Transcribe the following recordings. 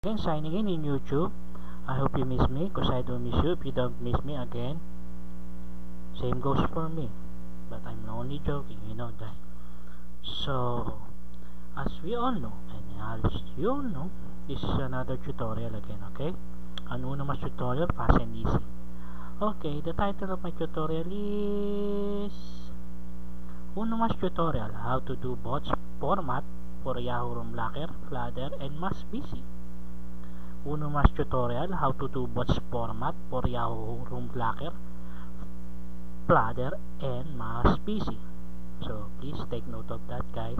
Again, signing in YouTube. I hope you miss me, because I don't miss you. If you don't miss me again, same goes for me. But I'm only joking, you know that. So, as we all know, and as you all know, this is another tutorial again, okay? An Uno Mas tutorial, fast and easy. Okay, the title of my tutorial is Uno Mas tutorial, how to do bots format for Yahoo Room Locker, Flutter, and Mas BC. Uno Mas tutorial, how to do bots format for Yahoo Room Locker, Flutter, and Mas BC. So please take note of that, guys.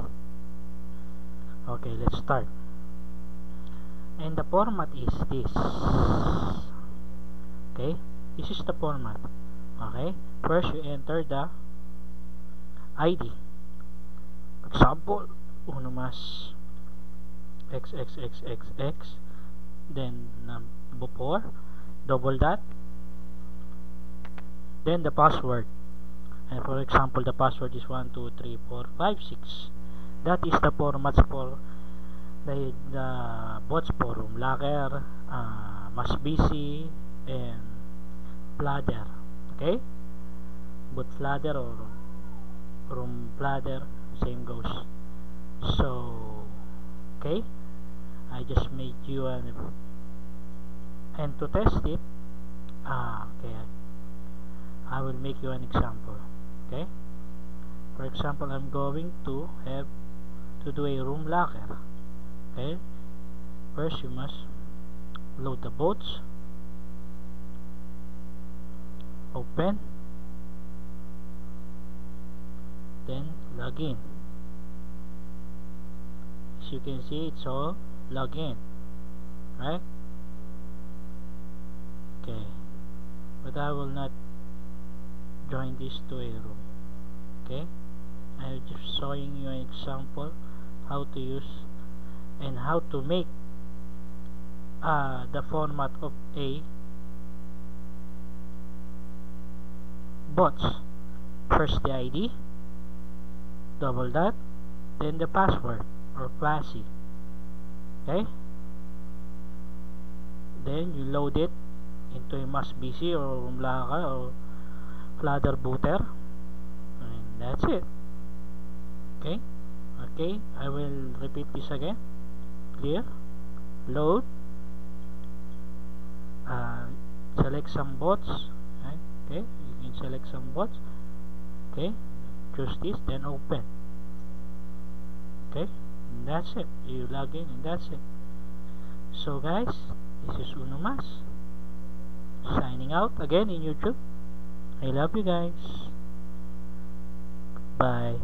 Okay, let's start. And the format is this. Okay, this is the format. Okay, first you enter the ID. Example, Uno Mas XXXXX, then number 4, double dot, then the password. And for example, the password is 12345 6. That is the formats for the bots for Room Locker, Mas BC, and Flutter. Okay, both Flutter or Room Flutter, same goes. So okay, I just made you and to test it, okay, I will make you an example. Okay, for example, I'm going to have to do a Room Locker. Okay, first you must load the bots, open, then log in. As you can see, it's all log in, right? Okay, but I will not join this to a room. Okay, I'm just showing you an example how to use and how to make the format of a bots. First the ID, double dot, then the password or FLASI. Okay, then you load it into a Mas BC or Room Locker or Flutter booter, and that's it. Okay, okay, I will repeat this again. Clear, load, select some bots, right? Okay, you can select some bots. Okay, choose this, then open. Okay, and that's it. You log in and that's it. So guys, this is Uno Mas signing out again in YouTube. I love you guys. Bye.